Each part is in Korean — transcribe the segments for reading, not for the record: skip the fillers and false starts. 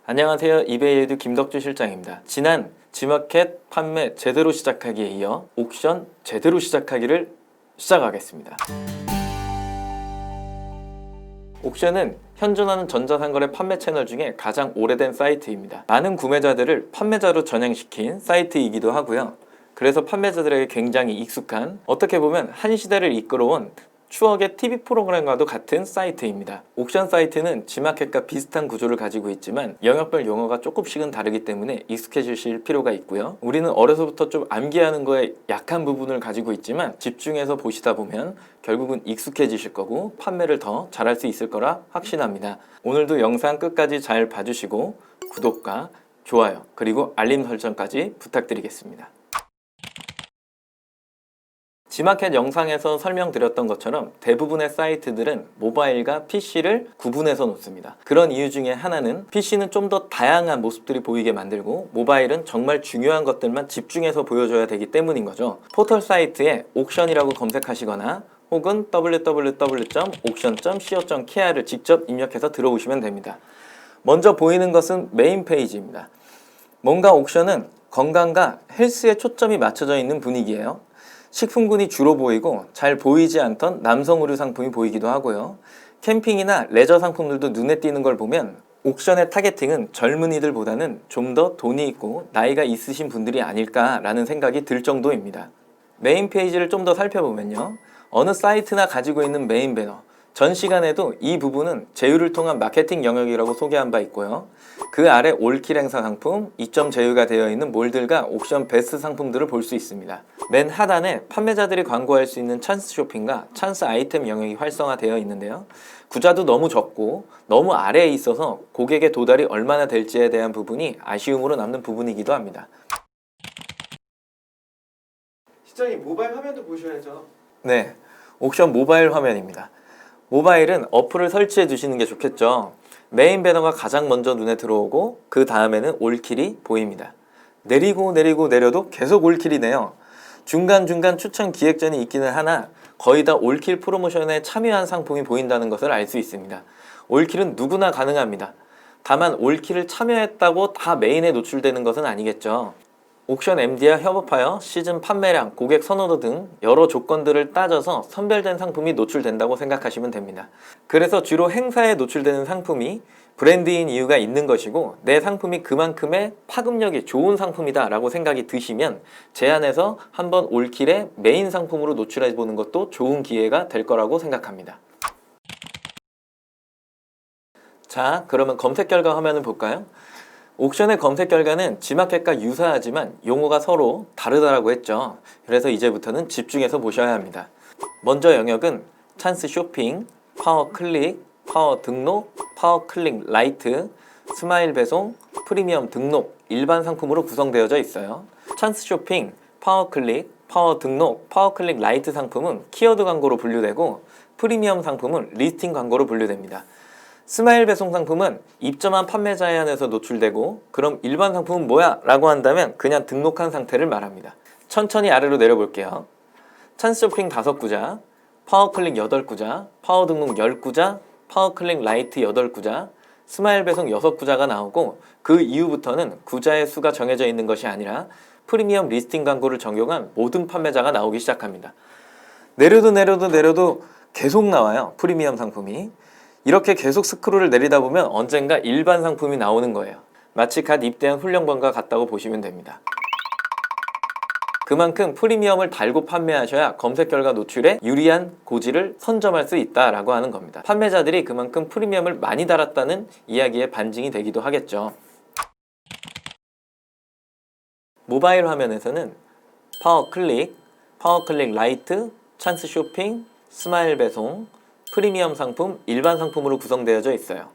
안녕하세요. 이베이에듀 김덕주 실장입니다. 지난 지마켓 판매 제대로 시작하기에 이어 옥션 제대로 시작하기를 시작하겠습니다. 옥션은 현존하는 전자상거래 판매 채널 중에 가장 오래된 사이트입니다. 많은 구매자들을 판매자로 전향시킨 사이트이기도 하고요. 그래서 판매자들에게 굉장히 익숙한, 어떻게 보면 한 시대를 이끌어온 추억의 TV 프로그램과도 같은 사이트입니다. 옥션 사이트는 지마켓과 비슷한 구조를 가지고 있지만 영역별 용어가 조금씩은 다르기 때문에 익숙해지실 필요가 있고요. 우리는 어려서부터 좀 암기하는 거에 약한 부분을 가지고 있지만 집중해서 보시다 보면 결국은 익숙해지실 거고 판매를 더 잘할 수 있을 거라 확신합니다. 오늘도 영상 끝까지 잘 봐주시고 구독과 좋아요 그리고 알림 설정까지 부탁드리겠습니다. 지마켓 영상에서 설명드렸던 것처럼 대부분의 사이트들은 모바일과 PC를 구분해서 놓습니다. 그런 이유 중에 하나는 PC는 좀 더 다양한 모습들이 보이게 만들고 모바일은 정말 중요한 것들만 집중해서 보여줘야 되기 때문인 거죠. 포털 사이트에 옥션이라고 검색하시거나 혹은 www.auction.co.kr을 직접 입력해서 들어오시면 됩니다. 먼저 보이는 것은 메인 페이지입니다. 뭔가 옥션은 건강과 헬스에 초점이 맞춰져 있는 분위기예요. 식품군이 주로 보이고 잘 보이지 않던 남성 의류 상품이 보이기도 하고요. 캠핑이나 레저 상품들도 눈에 띄는 걸 보면 옥션의 타겟팅은 젊은이들보다는 좀 더 돈이 있고 나이가 있으신 분들이 아닐까라는 생각이 들 정도입니다. 메인 페이지를 좀 더 살펴보면요. 어느 사이트나 가지고 있는 메인 배너, 전 시간에도 이 부분은 제휴를 통한 마케팅 영역이라고 소개한 바 있고요. 그 아래 올킬 행사 상품, 이점 제휴가 되어 있는 몰들과 옥션 베스트 상품들을 볼 수 있습니다. 맨 하단에 판매자들이 광고할 수 있는 찬스 쇼핑과 찬스 아이템 영역이 활성화되어 있는데요. 구자도 너무 적고 너무 아래에 있어서 고객의 도달이 얼마나 될지에 대한 부분이 아쉬움으로 남는 부분이기도 합니다. 실장님, 모바일 화면도 보셔야죠. 네, 옥션 모바일 화면입니다. 모바일은 어플을 설치해 주시는 게 좋겠죠. 메인 배너가 가장 먼저 눈에 들어오고 그 다음에는 올킬이 보입니다. 내려도 계속 올킬이네요. 중간중간 추천 기획전이 있기는 하나 거의 다 올킬 프로모션에 참여한 상품이 보인다는 것을 알 수 있습니다. 올킬은 누구나 가능합니다. 다만 올킬을 참여했다고 다 메인에 노출되는 것은 아니겠죠. 옥션 MD와 협업하여 시즌 판매량, 고객 선호도 등 여러 조건들을 따져서 선별된 상품이 노출된다고 생각하시면 됩니다. 그래서 주로 행사에 노출되는 상품이 브랜드인 이유가 있는 것이고 내 상품이 그만큼의 파급력이 좋은 상품이다 라고 생각이 드시면 제안해서 한번 올킬의 메인 상품으로 노출해 보는 것도 좋은 기회가 될 거라고 생각합니다. 자, 그러면 검색 결과 화면을 볼까요? 옥션의 검색 결과는 지마켓과 유사하지만 용어가 서로 다르다고 했죠. 그래서 이제부터는 집중해서 보셔야 합니다. 먼저 영역은 찬스 쇼핑, 파워 클릭, 파워 등록, 파워 클릭 라이트, 스마일 배송, 프리미엄 등록, 일반 상품으로 구성되어져 있어요. 찬스 쇼핑, 파워 클릭, 파워 등록, 파워 클릭 라이트 상품은 키워드 광고로 분류되고 프리미엄 상품은 리스팅 광고로 분류됩니다. 스마일 배송 상품은 입점한 판매자에 한해서 노출되고 그럼 일반 상품은 뭐야? 라고 한다면 그냥 등록한 상태를 말합니다. 천천히 아래로 내려볼게요. 찬스 쇼핑 5구자, 파워클릭 8구자, 파워 등록 10구자, 파워클릭 라이트 8구자, 스마일 배송 6구자가 나오고 그 이후부터는 구자의 수가 정해져 있는 것이 아니라 프리미엄 리스팅 광고를 적용한 모든 판매자가 나오기 시작합니다. 내려도 계속 나와요. 프리미엄 상품이. 이렇게 계속 스크롤을 내리다 보면 언젠가 일반 상품이 나오는 거예요. 마치 갓 입대한 훈련관과 같다고 보시면 됩니다. 그만큼 프리미엄을 달고 판매하셔야 검색 결과 노출에 유리한 고지를 선점할 수 있다라고 하는 겁니다. 판매자들이 그만큼 프리미엄을 많이 달았다는 이야기의 반증이 되기도 하겠죠. 모바일 화면에서는 파워 클릭 라이트, 찬스 쇼핑, 스마일 배송, 프리미엄 상품, 일반 상품으로 구성되어져 있어요.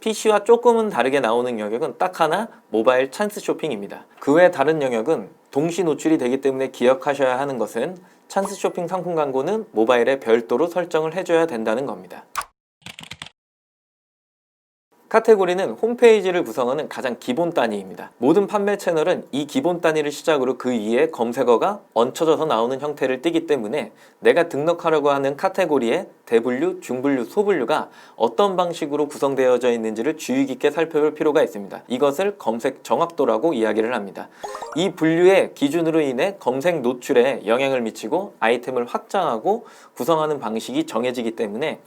PC와 조금은 다르게 나오는 영역은 딱 하나, 모바일 찬스 쇼핑입니다. 그 외 다른 영역은 동시 노출이 되기 때문에 기억하셔야 하는 것은 찬스 쇼핑 상품 광고는 모바일에 별도로 설정을 해줘야 된다는 겁니다. 카테고리는 홈페이지를 구성하는 가장 기본 단위입니다. 모든 판매 채널은 이 기본 단위를 시작으로 그 위에 검색어가 얹혀져서 나오는 형태를 띠기 때문에 내가 등록하려고 하는 카테고리의 대분류, 중분류, 소분류가 어떤 방식으로 구성되어져 있는지를 주의 깊게 살펴볼 필요가 있습니다. 이것을 검색 정확도라고 이야기를 합니다. 이 분류의 기준으로 인해 검색 노출에 영향을 미치고 아이템을 확장하고 구성하는 방식이 정해지기 때문에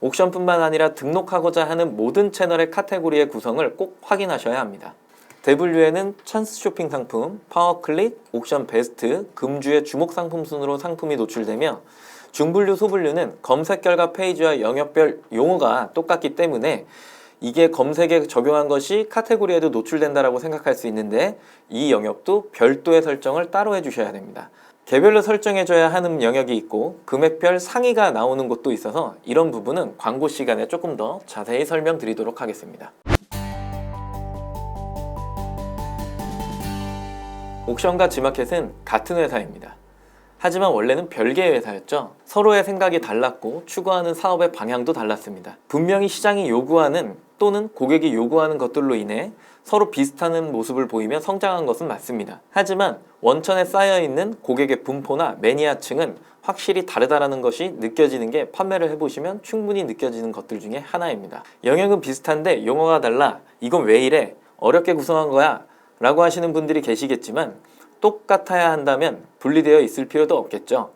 옥션뿐만 아니라 등록하고자 하는 모든 채널의 카테고리의 구성을 꼭 확인하셔야 합니다. 대분류에는 찬스 쇼핑 상품, 파워클릭, 옥션 베스트, 금주의 주목 상품 순으로 상품이 노출되며 중분류, 소분류는 검색 결과 페이지와 영역별 용어가 똑같기 때문에 이게 검색에 적용한 것이 카테고리에도 노출된다고 생각할 수 있는데 이 영역도 별도의 설정을 따로 해주셔야 됩니다. 개별로 설정해줘야 하는 영역이 있고 금액별 상위가 나오는 곳도 있어서 이런 부분은 광고 시간에 조금 더 자세히 설명드리도록 하겠습니다. 옥션과 지마켓은 같은 회사입니다. 하지만 원래는 별개의 회사였죠. 서로의 생각이 달랐고 추구하는 사업의 방향도 달랐습니다. 분명히 시장이 요구하는 또는 고객이 요구하는 것들로 인해 서로 비슷한 모습을 보이며 성장한 것은 맞습니다. 하지만 원천에 쌓여있는 고객의 분포나 매니아층은 확실히 다르다는 것이 느껴지는 게 판매를 해보시면 충분히 느껴지는 것들 중에 하나입니다. 영역은 비슷한데 용어가 달라, 이건 왜 이래? 어렵게 구성한 거야? 라고 하시는 분들이 계시겠지만 똑같아야 한다면 분리되어 있을 필요도 없겠죠.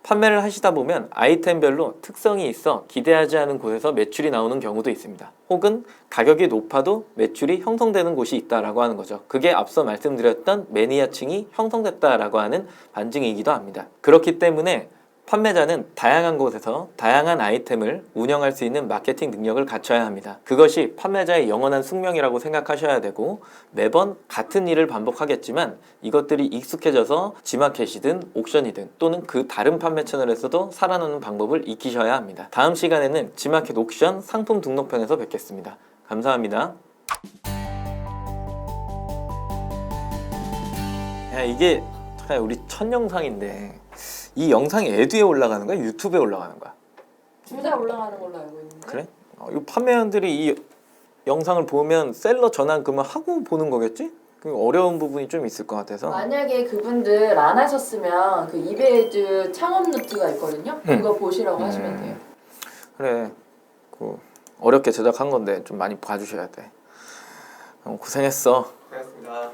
판매를 하시다 보면 아이템별로 특성이 있어 기대하지 않은 곳에서 매출이 나오는 경우도 있습니다. 혹은 가격이 높아도 매출이 형성되는 곳이 있다라고 하는 거죠. 그게 앞서 말씀드렸던 매니아층이 형성됐다라고 하는 반증이기도 합니다. 그렇기 때문에 판매자는 다양한 곳에서 다양한 아이템을 운영할 수 있는 마케팅 능력을 갖춰야 합니다. 그것이 판매자의 영원한 숙명이라고 생각하셔야 되고 매번 같은 일을 반복하겠지만 이것들이 익숙해져서 지마켓이든 옥션이든 또는 그 다른 판매 채널에서도 살아나는 방법을 익히셔야 합니다. 다음 시간에는 지마켓 옥션 상품 등록편에서 뵙겠습니다. 감사합니다. 야, 이게 우리 첫 영상인데 이 영상이 에듀에 올라가는 거야? 유튜브에 올라가는 거야? 둘 다 올라가는 걸로 알고 있는데. 그래? 이 판매원들이 이 영상을 보면 셀러 전환 그러면 하고 보는 거겠지? 그 어려운 부분이 좀 있을 것 같아서. 만약에 그분들 안 하셨으면 그 이베이즈 창업 노트가 있거든요. 그거 보시라고 하시면 돼요. 그래. 그 어렵게 제작한 건데 좀 많이 봐주셔야 돼. 고생했어. 고맙습니다.